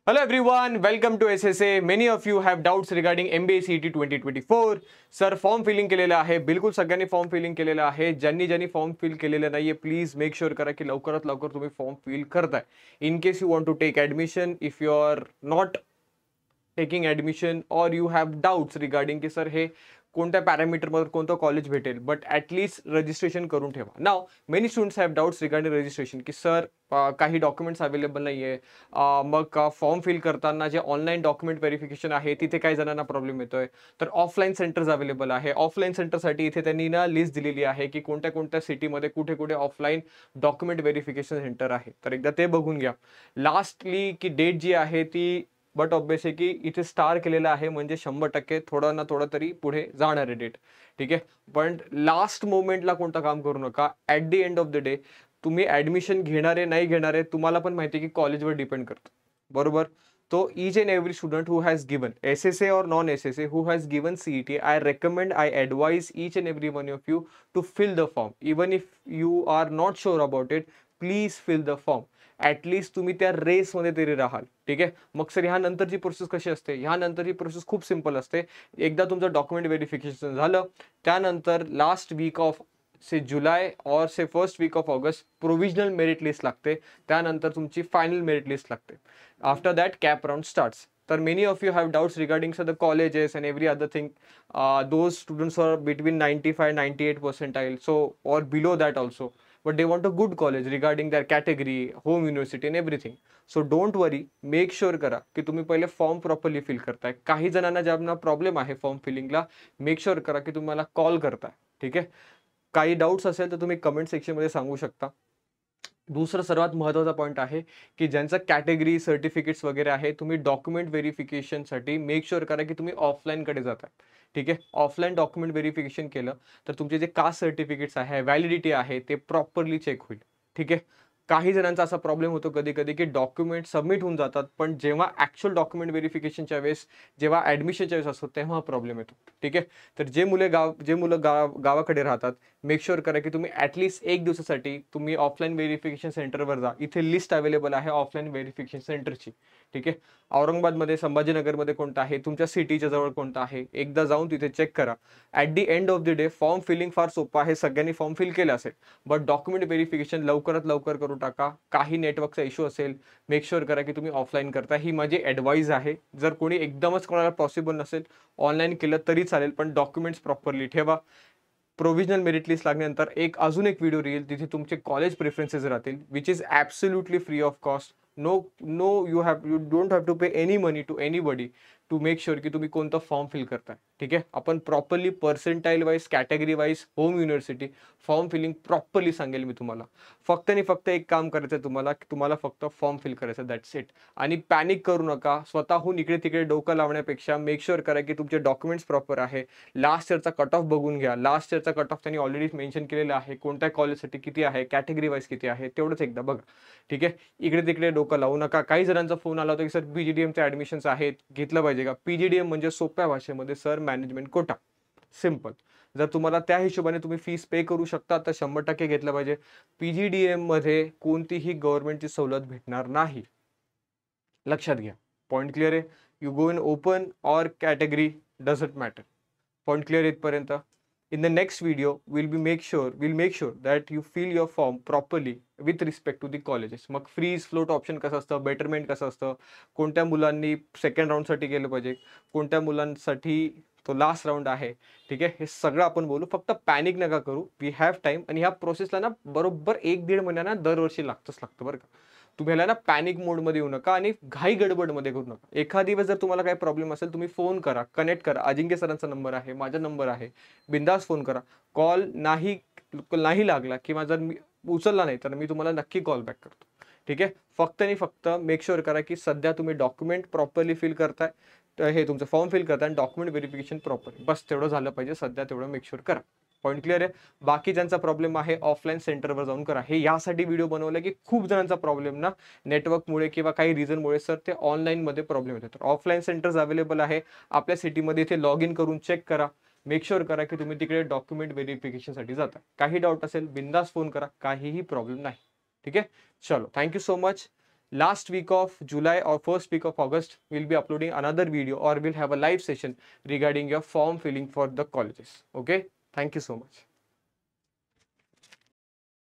Hello everyone, welcome to SSA. Many of you have doubts regarding MBA CET 2024. Sir form filling केलेलं आहे, बिलकुल सगळ्यांनी form filling केलेलं आहे. ज्यांनी फॉर्म फिल केलेलं नाहीये प्लीज मेक शुअर करा की लवकरात लवकर तुम्ही फॉर्म फिल करताय. In case you want to take admission, if you are not taking admission और यू हॅव डाऊट्स रिगार्डिंग की सर हे कोणत्या पॅरामीटरमध्ये कोणतं कॉलेज भेटेल, बट ॲटलीस्ट रजिस्ट्रेशन करून ठेवा. नाव many students have doubts regarding registration की सर काही डॉक्युमेंट्स अवेलेबल नाही आहे, मग फॉर्म फिल करताना जे ऑनलाईन डॉक्युमेंट व्हेरिफिकेशन आहे तिथे काही जणांना प्रॉब्लेम येतोय. तर ऑफलाईन सेंटर्स अवेलेबल आहे. ऑफलाईन सेंटरसाठी इथे त्यांनी ना लिस्ट दिलेली आहे की कोणत्या कोणत्या सिटीमध्ये कुठे कुठे ऑफलाईन डॉक्युमेंट व्हेरिफिकेशन सेंटर आहे. तर एकदा ते बघून घ्या. लास्टली की डेट जी आहे ती बट ऑब्वियस आहे की इथे स्टार केलेलं आहे म्हणजे 100% थोडं ना थोडं तरी पुढे जाणार आहे डेट. ठीक आहे, पण लास्ट मोमेंटला कोणतं काम करू नका. At the end of the day तुम्ही ॲडमिशन घेणारे नाही घेणारे तुम्हाला पण माहिती आहे की कॉलेजवर डिपेंड करतं, बरोबर. तो each and every student who has given SSA और non SSA who has given CET, I recommend, I advise each and every one of you to fill the form. Even if you are not sure about it, please fill the form. At least तुम्ही त्या रेसमध्ये तरी राहाल. ठीक आहे. मग sir ह्यानंतरची process कशी असते? ह्यानंतरची प्रोसेस खूप सिंपल असते. एकदा तुमचं डॉक्युमेंट व्हेरिफिकेशन झालं त्यानंतर लास्ट वीक ऑफ से जुलै और से first week of August provisional merit list लागते. त्यानंतर तुमची फायनल मेरिट लिस्ट लागते. After that cap round starts. तर many of you have doubts regarding the colleges and every other thing. Those students are between 95-98 percentile, so or below that also, but they want a good college regarding their category, home university and everything. So don't worry, make sure करा की तुम्ही पहिले form properly fill करताय. काही जणांना ज्यांना problem आहे form फिलिंगला, make sure करा की तुम्हाला कॉल करताय. ठीक आहे. काही डाऊट्स असेल तर तुम्ही कमेंट सेक्शनमध्ये सांगू शकता. दुसरा सर्वात महत्त्वाचा पॉईंट आहे की ज्यांचं कॅटेगरी सर्टिफिकेट्स वगैरे आहे, तुम्ही डॉक्युमेंट व्हेरिफिकेशनसाठी मेक शुअर करा की तुम्ही ऑफलाईनकडे जाताय. ठीक आहे. ऑफलाईन डॉक्युमेंट व्हेरिफिकेशन केलं तर तुमचे जे कास्ट सर्टिफिकेट्स आहे, व्हॅलिडिटी आहे, ते प्रॉपरली चेक होईल. ठीक आहे. काही जणांचा असा प्रॉब्लेम होतो कधी कधी की डॉक्युमेंट सबमिट होऊन जातात, पण जेव्हा ॲक्च्युअल डॉक्युमेंट व्हेरिफिकेशनच्या वेळेस, जेव्हा ॲडमिशनच्या वेळेस असतो तेव्हा प्रॉब्लेम येतो. ठीक आहे. तर जे मुलं गावाकडे राहतात, मेक शुअर करा की तुम्ही ॲटलिस्ट एक दिवसासाठी तुम्ही ऑफलाईन व्हेरिफिकेशन सेंटरवर जा. इथे लिस्ट अवेलेबल आहे ऑफलाईन व्हेरिफिकेशन सेंटरची. ठीक आहे. औरंगाबादमध्ये, संभाजीनगरमध्ये कोणतं आहे, तुमच्या सिटीच्या जवळ कोणतं आहे, एकदा जाऊन तिथे चेक करा. At the end of the day form filling फार सोपं आहे. सगळ्यांनी फॉर्म फिल केलं असेल, बट डॉक्युमेंट व्हेरिफिकेशन लवकरात लवकर करून टाका. काही नेटवर्कचा इश्यू असेल, मेक शुअर करा की तुम्ही ऑफलाईन करता. ही माझी ॲडवाईज आहे. जर कोणी एकदमच कोणाला पॉसिबल नसेल, ऑनलाईन केलं तरी चालेल, पण डॉक्युमेंट्स प्रॉपरली ठेवा. प्रोविजनल मेरिट लिस्ट लागल्यानंतर अजून एक व्हिडिओ येईल, तिथे तुमचे कॉलेज प्रेफरन्सेस राहतील, which is absolutely free of cost. You don't have to pay any money to anybody to make sure की तुम्ही कोणतं फॉर्म फिल करताय. ठीक आहे. आपण properly percentile wise, category wise, home university form filling properly सांगेल मी तुम्हाला. फक्त आणि फक्त एक काम करायचं आहे तुम्हाला, की तुम्हाला फक्त फॉर्म फिल करायचं, दॅट्स इट. आणि पॅनिक करू नका. स्वतःहून इकडे तिकडे डोकं लावण्यापेक्षा मेक शुअर करा की तुमचे डॉक्युमेंट्स प्रॉपर आहे. लास्ट इयरचा कट ऑफ बघून घ्या. लास्ट इयरचा कट ऑफ त्यांनी ऑलरेडी मेन्शन केलेला आहे, कोणत्या कॉलेजसाठी किती आहे, कॅटेगरी वाईज किती आहे, तेवढंच एकदा बघा. ठीक आहे. इकडे तिकडे डोकं लावू नका. काही जणांचा फोन आला होता की सर PGDMचे ॲडमिशन्स आहेत, घेतलं पाहिजे का? PGDM म्हणजे सोप्या भाषेमध्ये सर मॅनेजमेंट कोटा. सिम्पल. जर तुम्हाला त्या हिशोबाने तुम्ही फीस पे करू शकता तर 100% घेतलं पाहिजे. PGDM मध्ये कोणतीही गव्हर्नमेंटची सवलत भेटणार नाही, लक्षात घ्या. पॉईंट क्लिअर आहे? You go in open or category, doesn't matter. Point clear इथपर्यंत? In the next video, we'll make sure that you fill your form properly with respect to the colleges. मग फ्रीज फ्लोट ऑप्शन कसं असतं, betterment कसं असतं, कोणत्या मुलांनी second राऊंडसाठी गेलं पाहिजे, कोणत्या मुलांसाठी तो लास्ट राऊंड आहे. ठीक आहे. हे सगळं आपण बोलू. फक्त पॅनिक नका करू. We have time. आणि ह्या प्रोसेसला ना बरोबर 1-1.5 महिन्यांना दरवर्षी लागतं बरं का. तुम्ही ह्याला ना पॅनिक मोडमध्ये येऊ नका आणि घाई गडबडमध्ये करू नका. एखादी वेळेस जर तुम्हाला काही प्रॉब्लेम असेल, तुम्ही फोन करा, कनेक्ट करा. अजिंक्य सरांचा नंबर आहे, माझा नंबर आहे, बिंदास फोन करा. कॉल नाही लागला किंवा जर मी उचलला नाही तर मी तुम्हाला नक्की कॉल बॅक करतो. ठीक आहे. फक्त आणि फक्त मेक शुअर करा की सध्या तुम्ही डॉक्युमेंट प्रॉपरली फिल करताय, तर हे तुमचं फॉर्म फिल करताय आणि डॉक्युमेंट व्हेरिफिकेशन प्रॉपर, बस तेवढं झालं पाहिजे. सध्या तेवढं मेक शुअर करा. पॉईंट क्लिअर आहे? बाकी ज्यांचा प्रॉब्लेम आहे ऑफलाईन सेंटरवर जाऊन करा. हे यासाठी व्हिडिओ बनवलं की खूप जणांचा प्रॉब्लेम ना नेटवर्कमुळे किंवा काही रिझनमुळे सर ते ऑनलाईनमध्ये प्रॉब्लेम येतो. तर ऑफलाईन सेंटर्स अवेलेबल आहे आपल्या सिटीमध्ये. इथे लॉग इन करून चेक करा. मेक शुअर करा की तुम्ही तिकडे डॉक्युमेंट व्हेरिफिकेशनसाठी जाता. काही डाऊट असेल बिंदास फोन करा, काहीही प्रॉब्लेम नाही. ठीक आहे. चलो, thank you so much. last week of July or first week of August, we'll be uploading another video or we'll have a live session regarding your form filling for the colleges. Okay, thank you so much.